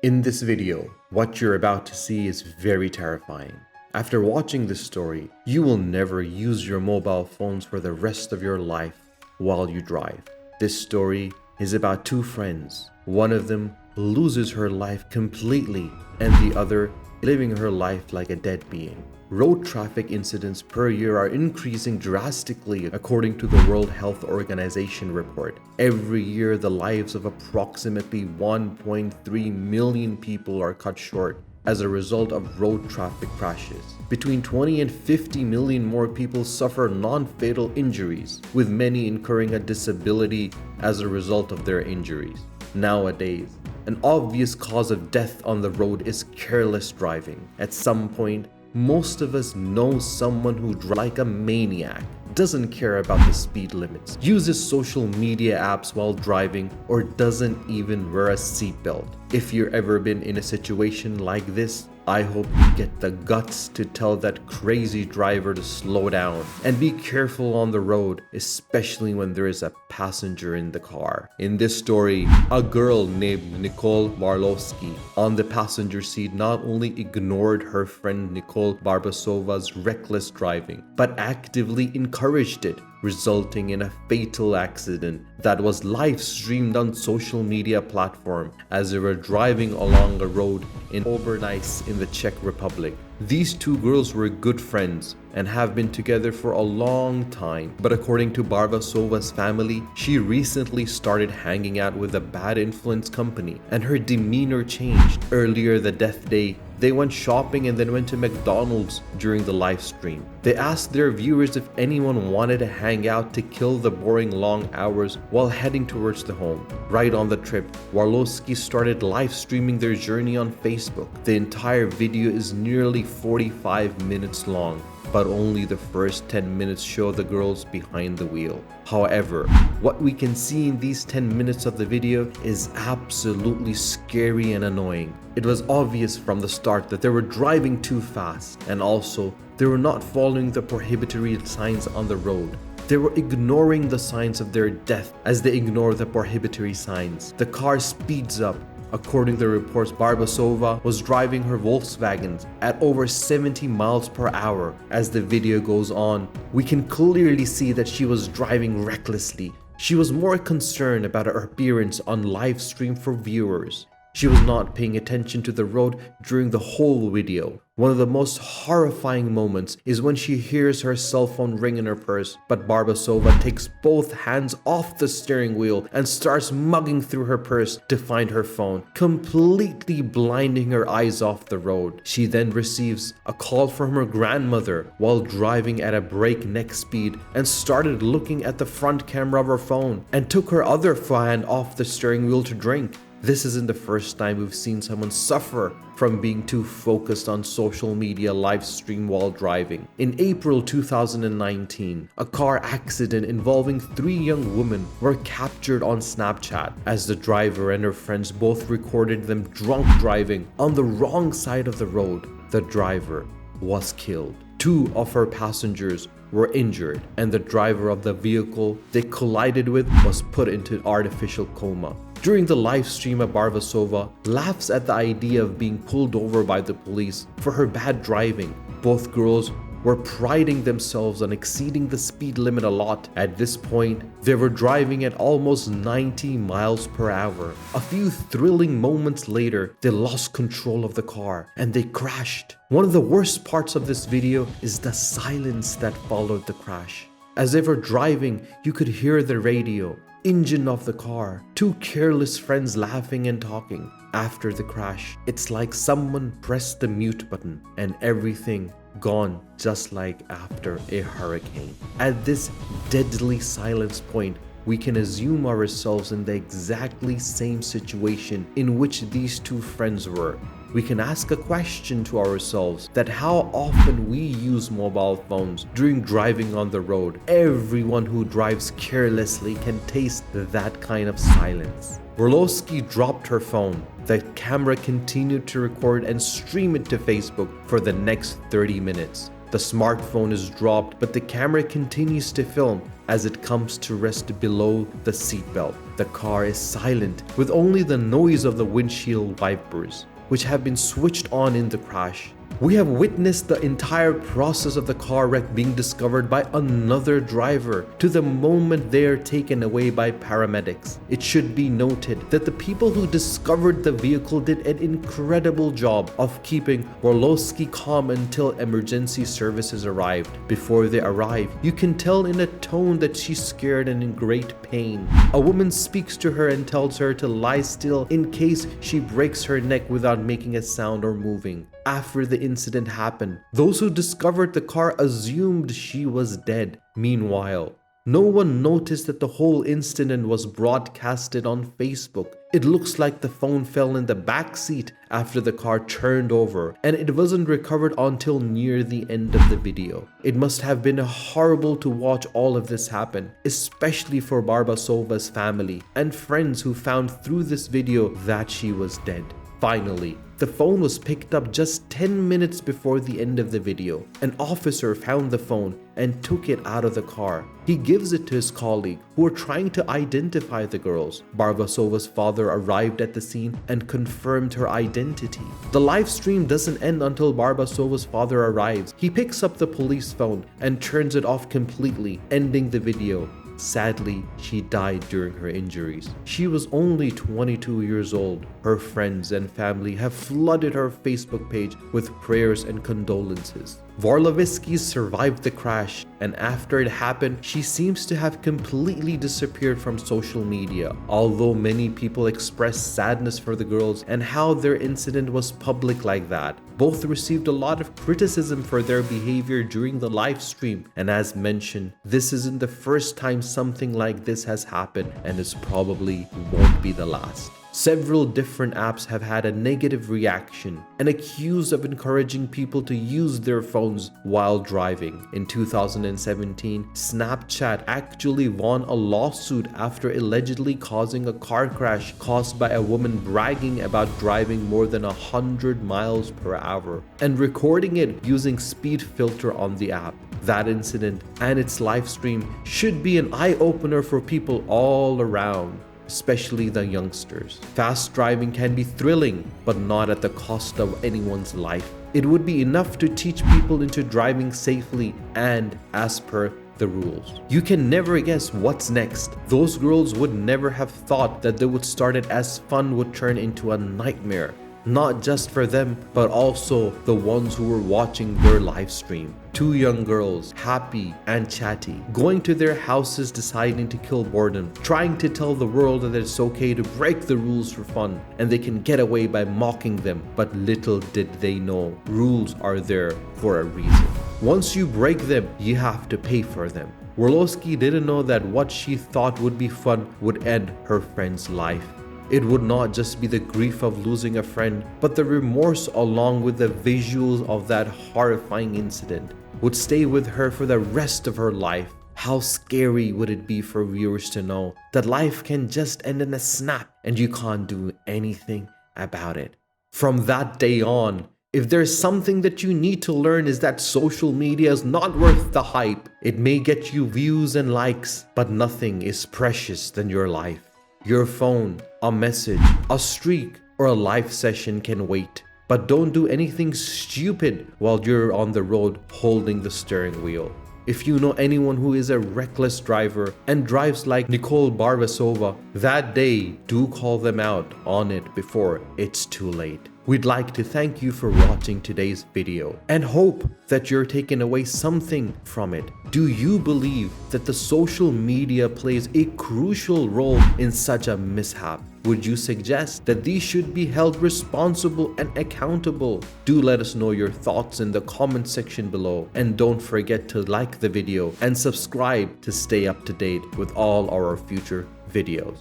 In this video, what you're about to see is very terrifying. After watching this story, you will never use your mobile phones for the rest of your life while you drive. This story is about two friends. One of them loses her life completely and the other living her life like a dead being. Road traffic incidents per year are increasing drastically according to the World Health Organization report. Every year, the lives of approximately 1.3 million people are cut short as a result of road traffic crashes. Between 20 and 50 million more people suffer non-fatal injuries, with many incurring a disability as a result of their injuries. Nowadays, an obvious cause of death on the road is careless driving. At some point, most of us know someone who drives like a maniac, doesn't care about the speed limits, uses social media apps while driving, or doesn't even wear a seatbelt. If you've ever been in a situation like this, I hope you get the guts to tell that crazy driver to slow down and be careful on the road, especially when there is a passenger in the car. In this story, a girl named Nicole Barlowski on the passenger seat not only ignored her friend Nicole Barbasova's reckless driving, but actively encouraged it, resulting in a fatal accident that was live streamed on social media platform as they were driving along a road in Obernice in the Czech Republic. These two girls were good friends and have been together for a long time, but according to Barbasova's family, she recently started hanging out with a bad influence company and her demeanor changed. Earlier the death day, they went shopping and then went to McDonald's during the live stream. They asked their viewers if anyone wanted to hang out to kill the boring long hours while heading towards the home. Right on the trip, Warlowski started live streaming their journey on Facebook. The entire video is nearly 45 minutes long, but only the first 10 minutes show the girls behind the wheel. However, what we can see in these 10 minutes of the video is absolutely scary and annoying. It was obvious from the start that they were driving too fast, and also they were not following the prohibitory signs on the road. They were ignoring the signs of their death as they ignore the prohibitory signs. The car speeds up. According to reports, Barbasova was driving her Volkswagen at over 70 miles per hour. As the video goes on, we can clearly see that she was driving recklessly. She was more concerned about her appearance on live stream for viewers. She was not paying attention to the road during the whole video. One of the most horrifying moments is when she hears her cell phone ring in her purse, but Barbasova takes both hands off the steering wheel and starts mugging through her purse to find her phone, completely blinding her eyes off the road. She then receives a call from her grandmother while driving at a breakneck speed and started looking at the front camera of her phone and took her other hand off the steering wheel to drink. This isn't the first time we've seen someone suffer from being too focused on social media live stream while driving. In April 2019, a car accident involving 3 young women were captured on Snapchat as the driver and her friends both recorded them drunk driving on the wrong side of the road. The driver was killed. 2 of her passengers were injured, and the driver of the vehicle they collided with was put into artificial coma. During the live stream, Barbasova laughs at the idea of being pulled over by the police for her bad driving. Both girls were priding themselves on exceeding the speed limit a lot. At this point, they were driving at almost 90 miles per hour. A few thrilling moments later, they lost control of the car and they crashed. One of the worst parts of this video is the silence that followed the crash. As they were driving, you could hear the radio, engine of the car, 2 careless friends laughing and talking. After the crash, it's like someone pressed the mute button and everything gone, just like after a hurricane. At this deadly silence point, we can assume ourselves in the exactly same situation in which these 2 friends were. We can ask a question to ourselves that how often we use mobile phones during driving on the road. Everyone who drives carelessly can taste that kind of silence. Orlowski dropped her phone. The camera continued to record and stream it to Facebook for the next 30 minutes. The smartphone is dropped, but the camera continues to film as it comes to rest below the seatbelt. The car is silent, with only the noise of the windshield wipers, which have been switched on in the crash. We have witnessed the entire process of the car wreck being discovered by another driver to the moment they are taken away by paramedics. It should be noted that the people who discovered the vehicle did an incredible job of keeping Orlowski calm until emergency services arrived. Before they arrive, you can tell in a tone that she's scared and in great pain. A woman speaks to her and tells her to lie still in case she breaks her neck without making a sound or moving. After the incident happened, those who discovered the car assumed she was dead. Meanwhile, no one noticed that the whole incident was broadcasted on Facebook. It looks like the phone fell in the back seat after the car turned over, and it wasn't recovered until near the end of the video. It must have been horrible to watch all of this happen, especially for Barbasova's family and friends who found through this video that she was dead. Finally, the phone was picked up just 10 minutes before the end of the video. An officer found the phone and took it out of the car. He gives it to his colleague, who were trying to identify the girls. Barbasova's father arrived at the scene and confirmed her identity. The live stream doesn't end until Barbasova's father arrives. He picks up the police phone and turns it off completely, ending the video. Sadly, she died during her injuries. She was only 22 years old. Her friends and family have flooded her Facebook page with prayers and condolences. Vorlovsky survived the crash, and after it happened, she seems to have completely disappeared from social media. Although many people expressed sadness for the girls and how their incident was public like that, both received a lot of criticism for their behavior during the live stream. And as mentioned, this isn't the first time something like this has happened, and it probably won't be the last. Several different apps have had a negative reaction and accused of encouraging people to use their phones while driving. In 2017, Snapchat actually won a lawsuit after allegedly causing a car crash caused by a woman bragging about driving more than 100 miles per hour and recording it using speed filter on the app. That incident and its live stream should be an eye-opener for people all around, especially the youngsters. Fast driving can be thrilling, but not at the cost of anyone's life. It would be enough to teach people into driving safely and as per the rules. You can never guess what's next. Those girls would never have thought that they would start it as fun would turn into a nightmare. Not just for them, but also the ones who were watching their live stream. Two young girls, happy and chatty, going to their houses deciding to kill boredom, trying to tell the world that it's okay to break the rules for fun, and they can get away by mocking them. But little did they know, rules are there for a reason. Once you break them, you have to pay for them. Orlowski didn't know that what she thought would be fun would end her friend's life. It would not just be the grief of losing a friend, but the remorse along with the visuals of that horrifying incident would stay with her for the rest of her life. How scary would it be for viewers to know that life can just end in a snap and you can't do anything about it? From that day on, if there's something that you need to learn, is that social media is not worth the hype. It may get you views and likes, but nothing is precious than your life. Your phone, a message, a streak, or a live session can wait. But don't do anything stupid while you're on the road holding the steering wheel. If you know anyone who is a reckless driver and drives like Nicole Barbasova, that day, do call them out on it before it's too late. We'd like to thank you for watching today's video and hope that you're taking away something from it. Do you believe that the social media plays a crucial role in such a mishap? Would you suggest that these should be held responsible and accountable? Do let us know your thoughts in the comment section below, and don't forget to like the video and subscribe to stay up to date with all our future videos.